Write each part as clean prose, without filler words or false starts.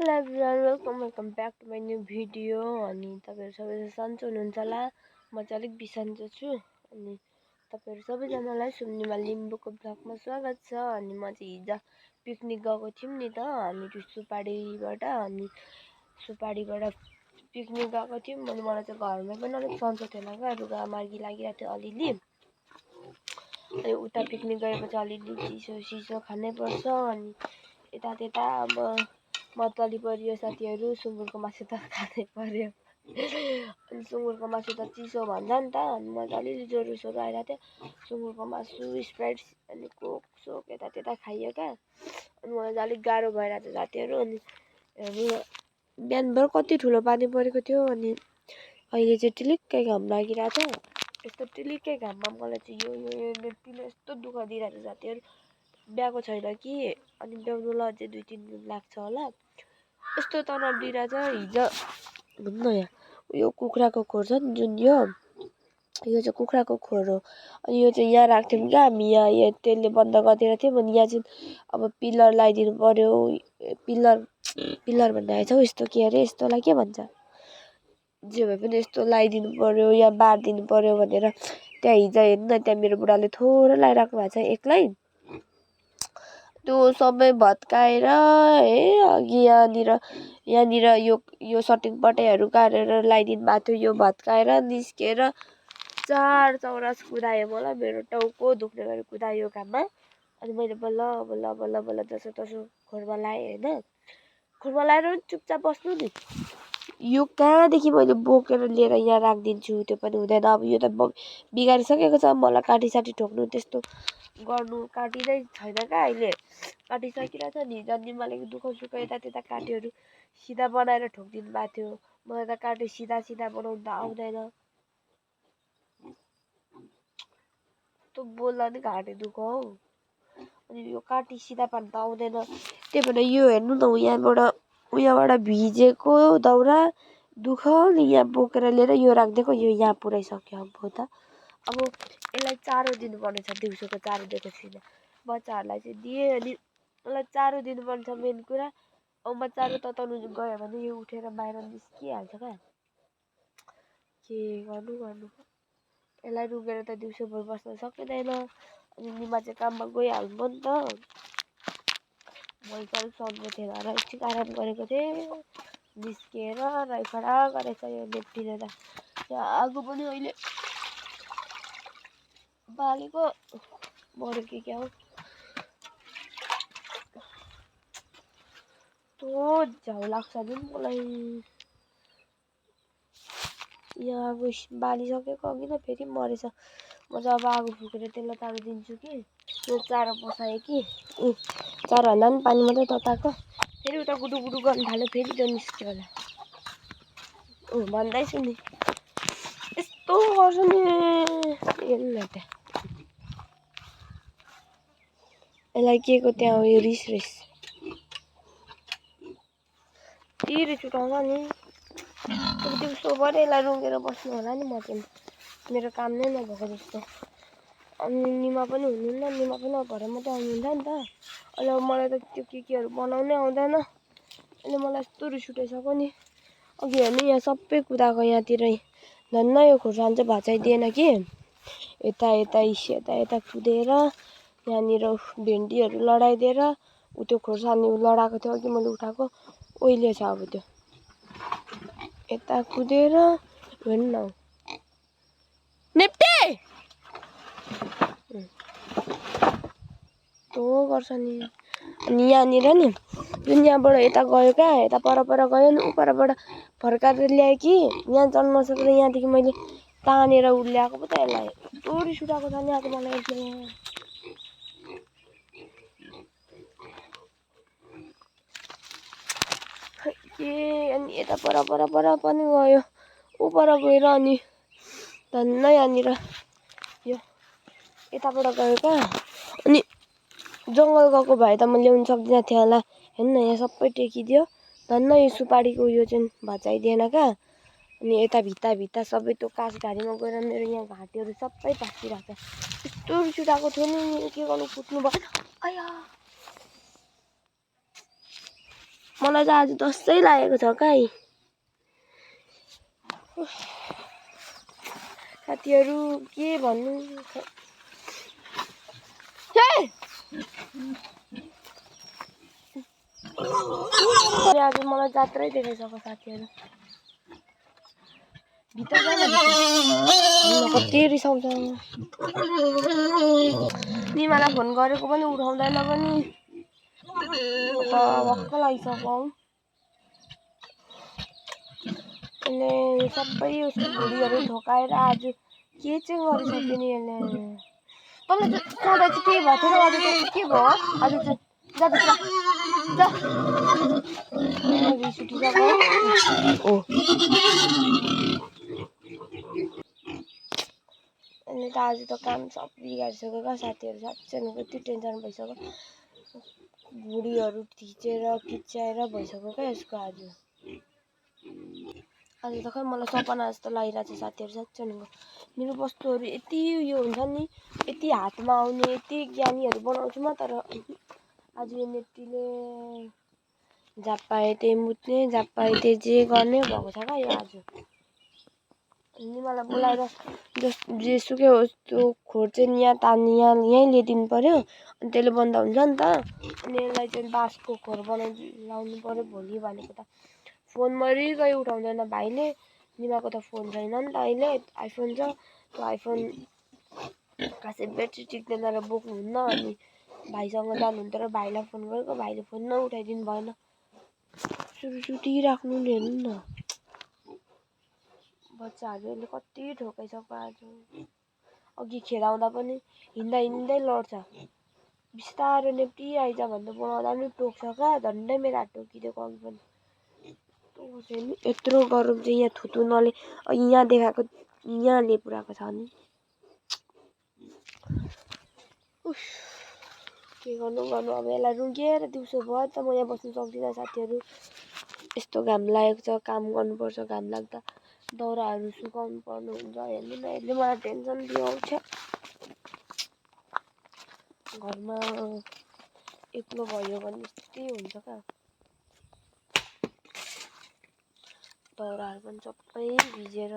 Hello everyone welcome back to my new video. अनि तपाईँहरू सबैजना सन्चो हुनुहुन्छ होला। म चाहिँ अलिक बिसन्चो छु। अनि तपाईँहरू सबैजनालाई सुम्निमा लिम्बूको ब्लगमा स्वागत छ। अनि म चाहिँ हिजो पिकनिक गएको थियौँ नि त हामीहरू सुपाडीबाट। अनि सुपाडीबाट पिकनिक गएको थियौँ। अनि मलाई चाहिँ घरमा पनि अलिक सन्चो थिएन क्या, रुगा मार्गी लागिरहेको थियो अलिअलि। अनि उता पिकनिक गएपछि अलिअलि चिसो खानै पर्छ। अनि यता त्यता अब मतली पऱ्यो साथीहरू, सुँगुरको मासु त खानै पर्यो। अनि सुँगुरको मासु त चिसो भन्छ नि त। अनि मलाई त अलिअलि ज्वरो सोरो आइरहेको थियो। सुँगुरको मासु स्प्राइट अनि कोक सोक यता त्यता खाइयो क्या। अनि मलाई चाहिँ अलिक गाह्रो भइरहेको थियो साथीहरू। अनि बिहानभर कति ठुलो पानी परेको थियो। अनि अहिले चाहिँ टिलिक्कै घाम लागिरहेको छ। यस्तो टिलिक्कै घाममा मलाई चाहिँ यो नेप्पीले यस्तो दुःख दिइरहेको छ साथीहरू। ब्याएको छैन कि, अनि ब्याउनुलाई अझै 2-3 दिन लाग्छ होला। यस्तो तनाव दिइरहेछ। हिजो भन्न यहाँ यो कुखुराको खोर छ नि जुन यो चाहिँ कुखुराको खोर हो। अनि यो चाहिँ यहाँ राख्थ्यौँ क्या हामी, यहाँ त्यसले बन्द गरिदिएको थियौँ। अनि यहाँ चाहिँ अब पिलर लगाइदिनु पर्यो। पिलर भन्ने आएछ हौ, यस्तो के अरे यस्तोलाई के भन्छ, जे भए पनि यस्तो लगाइदिनु पर्यो या बारिदिनु पर्यो भनेर त्यहाँ हिजो हेर्नु न, त्यहाँ मेरो बुढाले थोरै लगाइराख्नु भएको छ एक्लै। त्यो सबै भत्काएर अघि यहाँनिर यो सटिङ पट्याहरू गाडेर लगाइदिनु भएको थियो। यो भत्काएर निस्केर 4 चौरास कुदायो मलाई। मेरो टाउको दुख्ने गरी कुदायो घाममा। अनि मैले बल्ल जसो तसो खोरमा लगाएँ होइन। खोरमा लगाएर पनि चुपचाप बस्नु नि। यो कहाँदेखि मैले बोकेर लिएर यहाँ राखिदिन्छु त्यो पनि हुँदैन। अब यो त बिगारिसकेको छ। मलाई काटीसाटी ठोक्नु त्यस्तो गर्नु काटिँदै छैन क्या अहिले, काटिसकिरहेको छ नि। जन्जिमाले दुःख सुख यता त्यता काटीहरू सिधा बनाएर ठोकिदिनु भएको थियो। मलाई त काटी सिधा बनाउनु त आउँदैन। त्यो बोल्दा नि घाँटी दुःख हौ। अनि यो काटी सिधा पार्नु त आउँदैन। त्यही भएर यो हेर्नु न, उहाँबाट भिजेको दाउरा दुःखले यहाँ बोकेर लिएर यो राखिदिएको, यो यहाँ पुऱ्याइसक्यो। अब यसलाई चारो दिनुपर्ने छ। दिउँसोको चारो दिएको छुइनँ, बच्चाहरूलाई चाहिँ दिएँ। अनि यसलाई चारो दिनुपर्ने छ मेन कुरा। अब म चारो तताउनु गयो भने यो उठेर बाहिर निस्किहाल्छ क्या। के गर्नु यसलाई रुगेर त दिउँसोभर बस्न सकिँदैन। अनि निमा चाहिँ काममा गइहाल्नु नि त। मैले चाहिँ अलिक सन्चो थिएन र एकछिन आराम गरेको थिएँ। निस्किएर राइफडा गरेछ यो नेप्पीले त। यहाँ आगो पनि अहिले बालेको मऱ्यो कि क्या हो। त्यो झ्याउ लाग्छ नि मलाई। यहाँ आगो बालिसकेको अघि त फेरि मरेछ। म चाहिँ अब आगो फुकेर त्यसलाई चारो दिन्छु कि। यो चारो बसाएँ कि चारो हाल्दा पनि पानी मात्रै तताएको। फेरि उता गुडुक गर्नु थाल्यो, फेरि त्यो निस्क्यो होला। भन्दैछु नि यस्तो गर्छ नि। हेर्नु न त्यहाँ यसलाई के को त्यहाँ उयो रिस रिस उठाउँछ नि। दिउँसोभरि यसलाई रुँगेर बस्नु होला नि म चाहिँ। मेरो काम नै नभएको जस्तो। अनि निमा पनि हुनुहुन्न, निमा पनि अब भरे मात्रै आउनुहुन्छ नि त। अहिले अब मलाई त त्यो केहरू बनाउनै आउँदैन। अनि मलाई यस्तो रिस उठाइसक्यो नि। अघि हेर्नु यहाँ सबै कुदाएको यहाँतिर धन्न यो खोर्सानी चाहिँ भचाइदिएन कि। यता कुदेर यहाँनिर भेन्डीहरू लडाइदिएर त्यो खोर्सानी लडाएको थियो अघि मैले उठाएको, ओइले छ। अब त्यो यता कुदेर हेर्नु न नेप्टे तो गर्छ नि। अनि यहाँनिर नि जुन यहाँबाट यता गयो क्या, यता पर गयो नि, परबाट फर्काएर ल्याएँ कि यहाँ चढ्न नसकेर यहाँदेखि मैले तानेर ल्याएको पो त यसलाई। यस्तो रिस उठाएको छ नि आज मलाई यसले। अनि यता पर पनि गयो, पर गएर अनि धन्न यहाँनिर यो यताबाट गयो क्या। अनि जङ्गल गएको भए त म ल्याउनु सक्दिनँ थिएँ होला। हेर्नु न यहाँ सबै टेकिदियो। धन्न यो सुपारीको उयो चाहिँ भचाइदिएन क्या। अनि यता भित्ता सबै त्यो काठघारीमा गएर मेरो यहाँ घाँटीहरू सबै भाँचिरहेको छ। यस्तो रिस उठाएको थियो नि, के गर्नु, कुट्नु भयो। आया मलाई चाहिँ आज दसै लागेको छ काई साथीहरू के भन्नु आज मलाई जात्रै देखाइसक्यो साथीहरू भित्र कति रिसाउँछ निमालाई फोन गरेको पनि उठाउँदैन पनि त भक्क लागिसक्यो यसले सबै उसको भुँडीहरू ठोकाएर आज के चाहिँ गरिसक्यो नि यसले तँलाई सधैँ चाहिँ के भएको थियो आज चाहिँ के भयो आज चाहिँ जा रिस उठिसक्यो यसले त आज त काम सब बिगारिसक्यो क्या साथीहरू साँच्चै कति टेन्सन भइसक्यो भुँडीहरू थिचेर किच्याएर भइसक्यो क्या यसको आज त खै मलाई सपना जस्तो लागिरहेको छ साथीहरू साँच्चै मेरो वस्तुहरू यति उयो हुन्छ नि यति हातमा आउने यति ज्ञानीहरू बनाउँछु म तर आज यो नेप्टीले जहाँ पाए त्यही मुत्ने जहाँ पाए त्यही जे गर्ने भएको छ क्या यो आज मलाई बोलाएर जेसुकै होस् त्यो खोर चाहिँ यहाँ यहीँ ल्याइदिनु पर्यो अनि त्यसले बन्द हुन्छ नि त अनि यसलाई चाहिँ बाँसको खोर लाउनु पर्यो भोलि भनेको त फोन मरिगयो उठाउँदैन भाइले निमाको त फोन छैन नि त अहिले आइफोन छ त्यो आइफोन खासै ब्याट्री टिक्दैन र बोक्नुहुन्न अनि भाइसँग जानुहुन्थ्यो र भाइलाई फोन गरेको भाइले फोन नउठाइदिनु भएन सुतिराख्नु नि हेर्नु न बच्चाहरूले कति ठोकाइसक्यो आज अघि खेलाउँदा पनि हिँड्दै लड्छ बिस्तारो नेप्टी आइज भन्दा बोलाउँदा पनि टोक्छ क्या झन्डै मेरो हात टोकिदिएको अघि पनि यत्रो गरम चाहिँ यहाँ थुतु नले यहाँ देखाएको यहाँले पुऱ्याएको छ नि के गर्नु अब यसलाई रुँगेर दिउँसो भयो त म यहाँ बस्नु सक्दिनँ साथीहरू यस्तो घाम लागेको छ काम गर्नुपर्छ घाम लाग्दा दाउराहरू सुकाउनु पर्नु हुन्छ हेर्नु न यसले मलाई टेन्सन दिलाउँछ घरमा एक्लो भयो भने यस्तै हुन्छ क्या दाउराहरू पनि सबै भिजेर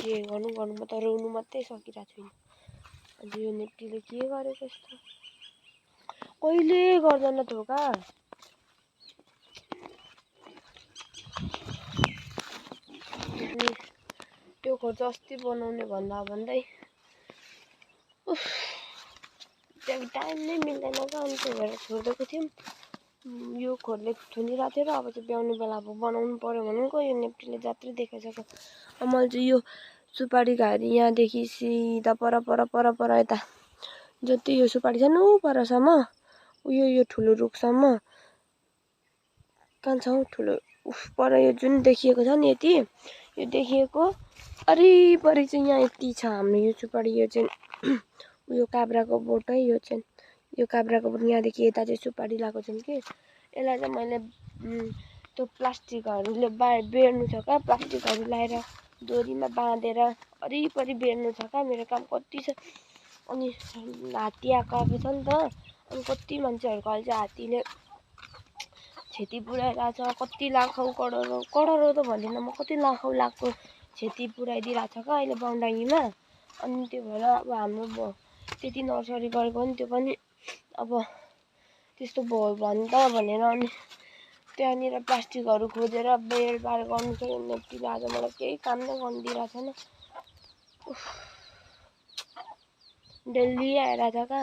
के गर्नु म त रुनु मात्रै सकिरहेको छुइनँ अन्त यो नेप्टीले के गरेको यस्तो कहिले गर्दैन धोका त्यो खोर चाहिँ अस्ति बनाउने भन्दै टाइम नै मिल्दैन क्या अनि त्यही भएर छोडिदिएको थियौँ यो खोरले थुनिरहेको थियो र अब चाहिँ ब्याउने बेला अब बनाउनु पर्यो भनेको यो नेप्टीले जात्रै देखाइसक्यो मैले चाहिँ यो सुपारी घारी यहाँदेखि सिधा पर यता जति यो सुपारी छ नि परसम्म यो ठुलो रुखसम्म कहाँ छ ठुलो पर यो जुन देखिएको छ नि यति यो देखिएको वरिपरि चाहिँ यहाँ यति छ हाम्रो यो सुपारी यो चाहिँ उयो काब्राको बोटै यो चाहिँ यो काब्राको बोट यहाँदेखि यता चाहिँ सुपारी लगाएको छौँ कि यसलाई चाहिँ मैले त्यो प्लास्टिकहरूले बेर्नु छ क्या प्लास्टिकहरू लगाएर डोरीमा बाँधेर वरिपरि बेर्नु छ क्या मेरो काम कति छ अनि हात्ती आएको छ नि त अनि कति मान्छेहरूको अहिले चाहिँ हात्तीले क्षति पुऱ्याइरहेछ कति लाखौँ करोडौँ त भन्दिनँ म कति लाखौँ क्षति पुऱ्याइदिइरहेछ क्या अहिले बाउन्डरीमा अनि त्यो भएर अब हाम्रो त्यति नर्सरी गरेको पनि त्यो पनि अब त्यस्तो भयो भने त भनेर अनि त्यहाँनिर प्लास्टिकहरू खोजेर बेरबार गर्नु छ नेप्टीले आज मलाई केही काम नै गर्नु दिइरहेको छैन डेली आइरहेछ क्या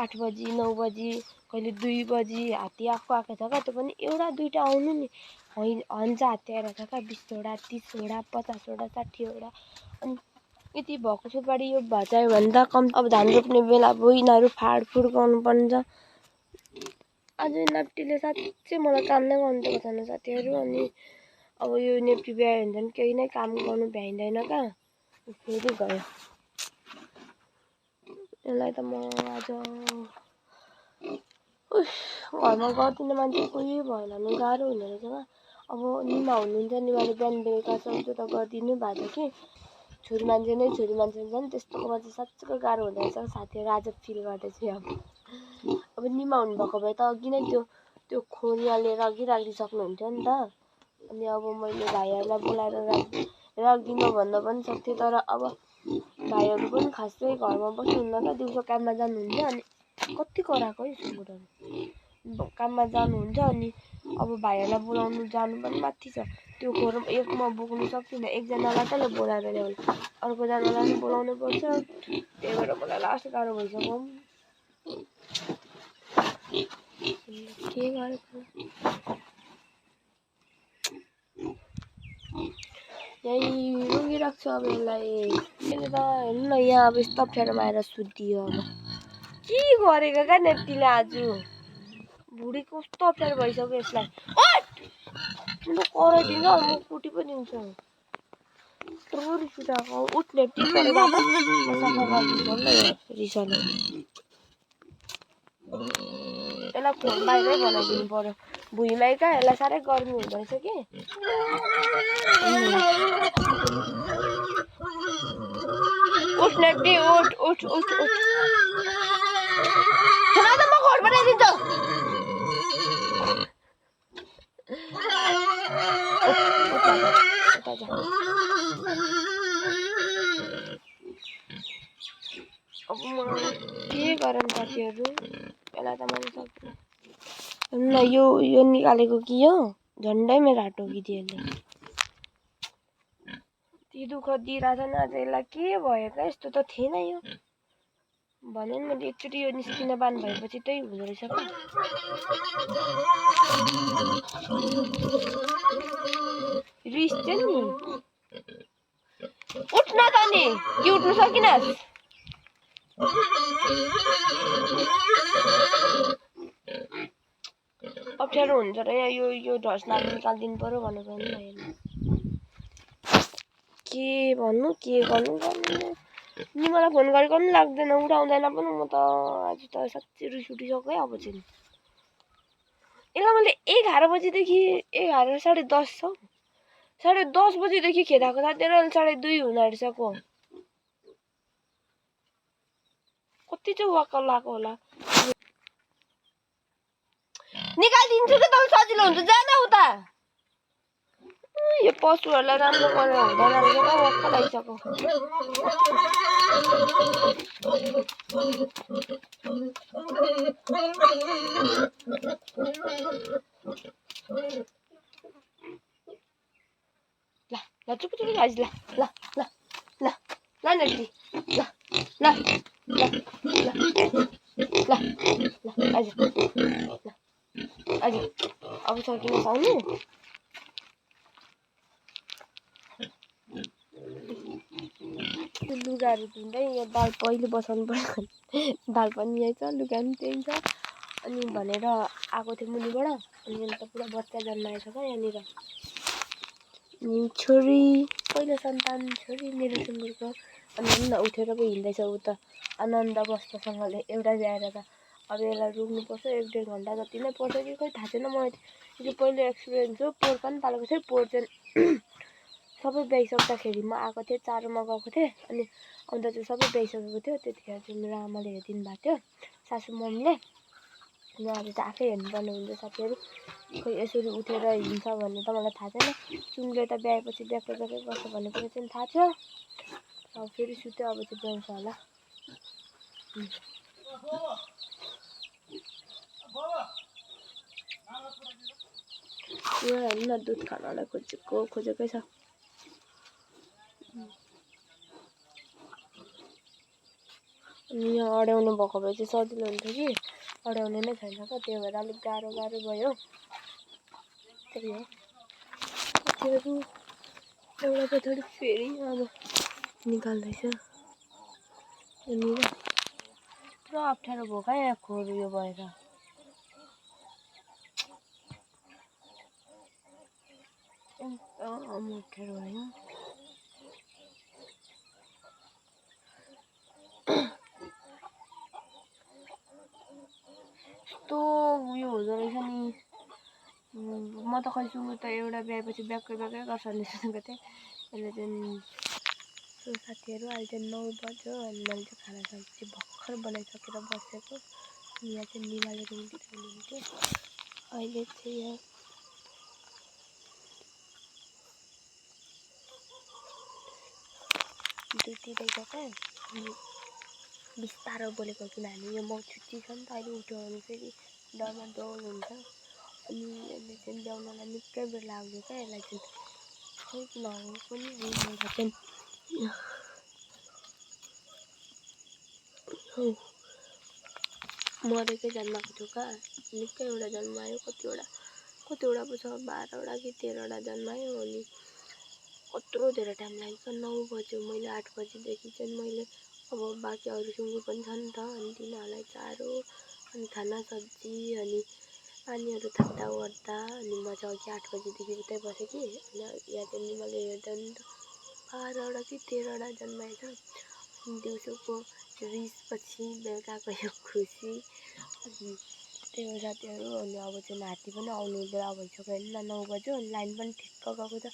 8 बजी 9 बजी कहिले 2 बजी हात्ती आएको छ क्या त्यो पनि एउटा दुईटा आउनु नि हन्छ हात्ती आइरहेछ क्या 20वटा 30वटा 50वटा 60वटा अनि यति भएको सुपारी यो भचायो भने त कम अब धान रोप्ने बेला भयो यिनीहरू फाडफुड गर्नुपर्छ आज नेप्टीले साँच्चै मलाई काम नै गर्नु दिएको छैन साथीहरू अनि अब यो नेप्टी बिहायो भने झन् केही नै काम गर्नु भ्याइँदैन क्या फेरि गयो यसलाई त म आज घरमा गर्दिनँ मान्छे कोही भएन भने गाह्रो हुने रहेछ क्या अब निमा हुनुहुन्छ निमाले बिहान बेलुका सक्दो त गरिदिनु भएको छ कि छोरी मान्छे झन् त्यस्तोकोमा चाहिँ साँच्चैको गाह्रो हुँदो रहेछ साथीहरू आज फिल गर्दैछु अब अब निमा हुनुभएको भए त अघि नै त्यो खोरियालेर अघि राखिदिइ सक्नुहुन्थ्यो नि त। अनि अब मैले भाइहरूलाई बोलाएर राखिदिनु भन्दा पनि सक्थेँ, तर अब भाइहरू पनि खासै घरमा बस्नुहुन्न क्या, दिउँसो काममा जानुहुन्छ। अनि कति कराएको है सुँगुरहरू काममा जानुहुन्छ। अनि अब भाइहरूलाई बोलाउनु जानु पनि माथि छ, त्यो खोर एक म बोक्नु सक्दिनँ, एकजनालाई कसले बोलाएर ल्याउनु, अर्कोजनालाई पनि बोलाउनु पर्छ। त्यही भएर मलाई लास्ट गाह्रो भइसक्यो। के गरेको यही रुँगिरहेको छु अब यसलाई। यसले त हेर्नु न, यहाँ अब यस्तो अप्ठ्यारोमा आएर सुत्दियो। अब के गरेको क्या नेप्टीले आज, भुँडी कस्तो अप्ठ्यारो भइसक्यो यसलाई। म कराइदिन्छ, म कुटी पनि दिन्छ। रिस उठाएको, उठ नेप्टी रिसाले। यसलाई खोर बाहिरै बनाइदिनु पर्यो, भुइँमै क्या। यसलाई साह्रै गर्मी हुँदो रहेछ कि। उठ नेप्टी, उठ उठ उठ उठ। त म खोर बनाइदिन्छु। अब म के गरौँ साथीहरू, यसलाई त मैले सक्दिनँ। ल यो निकालेको कि यो झन्डै मेरो हात टोकिदियो यसले। यति दुःख दिइरहेछ नि आज यसलाई, के भयो क्या, यस्तो त थिएन यो। भने नि मैले एकचोटि यो निस्किन बान भएपछि त्यही हुँदो रहेछ क्या। रिस चाहिँ नि, उठ्न त नि, कि उठ्नु सकिनस्? अप्ठ्यारो हुन्छ र यो ढस्नाले निकालिदिनु पर्यो भनेको नि भाइले। के भन्नु, के गर्नु नि, मलाई फोन गरेको पनि लाग्दैन, उठाउँदैन पनि। म त आज त साँच्चै रिस उठिसक्यो अब चाहिँ। यसलाई मैले 11 बजीदेखि 11 साढे 10 छ, साढे 10 बजीदेखि खेदाएको साथीहरू, अहिले साढे 2 हुन आँटिसक्यो। कति चाहिँ वाक्क लगाएको होला। निकालिदिन्छु कि तँलाई सजिलो हुन्छ, जान उता। यो पशुहरूलाई राम्रो गरेर हुँदैन रहेछ क्या, वाक्क लागिसक्यो। ल चुप चुप आज, ल ल ल ल ल नेप्टी, ल ल ल ल आज आज अब सकिन पाउनु। लुगाहरू धुँदै यहाँ दाल पहिले बसाउनु पर्यो, दाल पनि यहीँ छ, लुगा पनि त्यहीँ छ। अनि भनेर आएको थियो मुनिबाट। अनि यहाँ त पुरा बच्चा जन्माएछ क्या यहाँनिर। अनि छोरी, पहिलो सन्तान छोरी मेरो सुँगुरको। अनि हेर्नु न, उठेर पो हिँड्दैछ ऊ त आनन्द बस्तासँगले एउटा ल्याएर त। अब यसलाई रुक्नुपर्छ, 1-1.5 घन्टा जति नै पर्छ कि खोइ थाहा छैन। मलाई यो पहिलो एक्सपिरियन्स हो, पोहोर पनि पालेको थिएँ। पोहोर चाहिँ सबै ब्याइसक्दाखेरि म आएको थिएँ, चारोमा गएको थिएँ। अनि अन्त चाहिँ सबै ब्याइसकेको थियो। त्यतिखेर चाहिँ मेरो आमाले हेरिदिनु भएको थियो, सासू मम्मीले। अनि अब चाहिँ आफै हेर्नुपर्ने हुन्छ साथीहरू। खोइ यसरी उठेर हिँड्छ भन्ने त मलाई थाहा छैन। सुँगुरले त ब्याएपछि ब्याक्कै गर्छ भन्ने कुरा चाहिँ थाहा थियो। अब फेरि सुत्यो, अब चाहिँ ब्याउँछ होला। यहाँ हेर्नु न, दुध खानलाई खोजेकै छ। अनि यहाँ अड्याउनु भएको भए चाहिँ सजिलो हुन्थ्यो कि, अड्याउने नै छैन क्या, त्यही भएर अलिक गाह्रो भयो। त्यही हो साथीहरू। एउटा पछाडि फेरि अब निकाल्दैछ। यहाँनिर पुरा अप्ठ्यारो भयो क्या, यहाँ खोर उयो भएर। एकदम अप्ठ्यारो भयो। यस्तो उयो हुँदो रहेछ नि। म त खै सुँगुर त एउटा ब्याएपछि ब्याक्कै गर्छ भन्ने सोचेको थिएँ। अहिले चाहिँ साथीहरू, अहिले चाहिँ 9 बज्यो। अनि मैले चाहिँ खाना चाहिँ भर्खर बनाइसकेर बसेको। यहाँ चाहिँ निमाले रुमतिर हुनुहुन्थ्यो। अहिले चाहिँ यहाँ ड्युटी रहेछ क्या। अनि बिस्तारो बोलेको किनभने यो म छुट्टी छ नि त, अहिले उठ्यो भने फेरि डरमा डोल हुन्छ। अनि यसले चाहिँ ल्याउनलाई निकै बेर लाग्यो क्या। यसलाई चाहिँ खोइ किन हो पनि रुमबाट चाहिँ मरेकै जन्माएको थियो क्या। निकैवटा जन्मायो, कतिवटा पो छ, 12वटा कि 13वटा जन्मायो। अनि कत्रो धेरै टाइम लाग्यो, 9 बज्यो। मैले 8 बजीदेखि चाहिँ मैले अब बाँकी अरू सुँगुर पनि छ नि त, अनि तिनीहरूलाई चारो अनि खाना सब्जी अनि पानीहरू थाप्दा ओर्दा अनि म चाहिँ अघि 8 बजीदेखि उतै बसेँ कि। अनि यहाँ चाहिँ निमाले हेर्दा नि त 12वटा कि 13वटा जन्माएछ। अनि दिउँसोको रिसपछि बेलुकाको यो खुसी। अनि त्यही हो साथीहरू। अनि अब चाहिँ हात्ती पनि आउनु बेला भइसक्यो होइन, 9 बज्यो। अनि लाइन पनि ठिक्क गएको छ,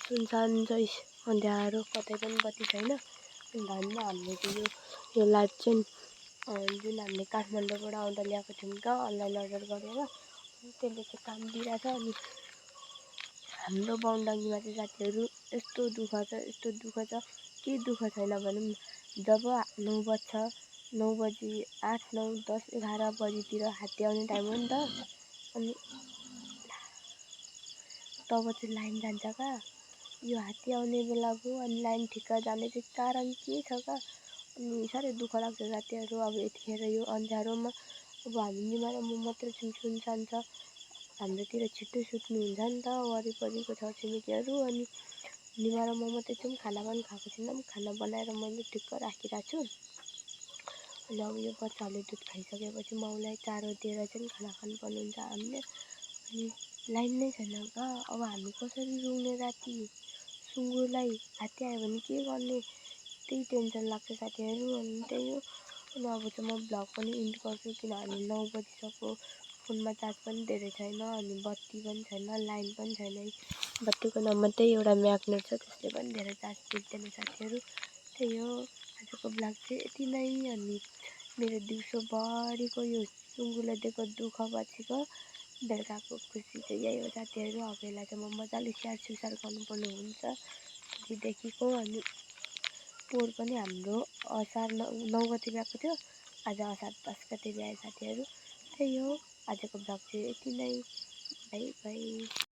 सुनसान चाहिँ अँध्यारो, कतै पनि बत्ती छैन। अनि धन्न हामीले चाहिँ यो लाइट चाहिँ जुन हामीले काठमाडौँबाट आउँदा ल्याएको थियौँ क्या अनलाइन अर्डर गरेर, त्यसले चाहिँ काम दिइरहेछ। अनि हाम्रो बौन्डङ्गीमा चाहिँ साथीहरू यस्तो दुःख छ, के दुःख छैन भनौँ न। जब 9 बज्छ, 9 बजी 8, 9, 10, 11 बजीतिर हात्ती आउने टाइम हो नि त। अनि तब चाहिँ लाइन जान्छ क्या। यो हात्ती आउने बेलाको अनि लाइन ठिक्क जाने चाहिँ कारण के छ क्या। अनि साह्रै दुःख लाग्छ साथीहरू। अब यतिखेर यो अँध्यारोमा अब हामी निमा र म मात्रै छौँ, सुनसान छ। हाम्रोतिर छिट्टो सुत्नुहुन्छ नि त वरिपरिको छरछिमेकीहरू। अनि निमा र म मात्रै छौँ, खाना पनि खाएको छैनौँ। खाना बनाएर मैले ठिक्क राखिरहेको छु। अनि अब यो बच्चाहरूले दुध खाइसकेपछि माउलाई चारो दिएर चाहिँ खाना खानुपर्ने हुन्छ हामीले। अनि लाइन नै छैन कहाँ, अब हामी कसरी रुङ्ने राति सुँगुरलाई। हात्ती आयो भने के गर्ने, त्यही टेन्सन लाग्छ साथीहरू। अनि त्यही हो। अनि अब चाहिँ म भ्लग पनि इन्ड गर्छु किनभने 9 बजिसक्यो, फोनमा चार्ज पनि धेरै छैन, अनि बत्ती पनि छैन, लाइन पनि छैन। बत्तीको नाममा त्यही एउटा म्याग्नेट छ, त्यसले पनि धेरै चार्ज टिप्दैन साथीहरू। त्यही हो आजको भ्लग चाहिँ यति नै। अनि मेरो दिउँसोभरिको यो सुँगुरलाई दिएको दुःख पछिको बेलुकाको खुसी चाहिँ यही हो साथीहरू। अब यसलाई चाहिँ म मजाले स्याहार सुसार गर्नुपर्ने हुन्छ अघिदेखिको। अनि पोहोर पनि हाम्रो असार 9 गते गएको थियो, आज असार 10 गते ल्याए साथीहरू। त्यही हो आजको भ्लग चाहिँ यति नै। By by.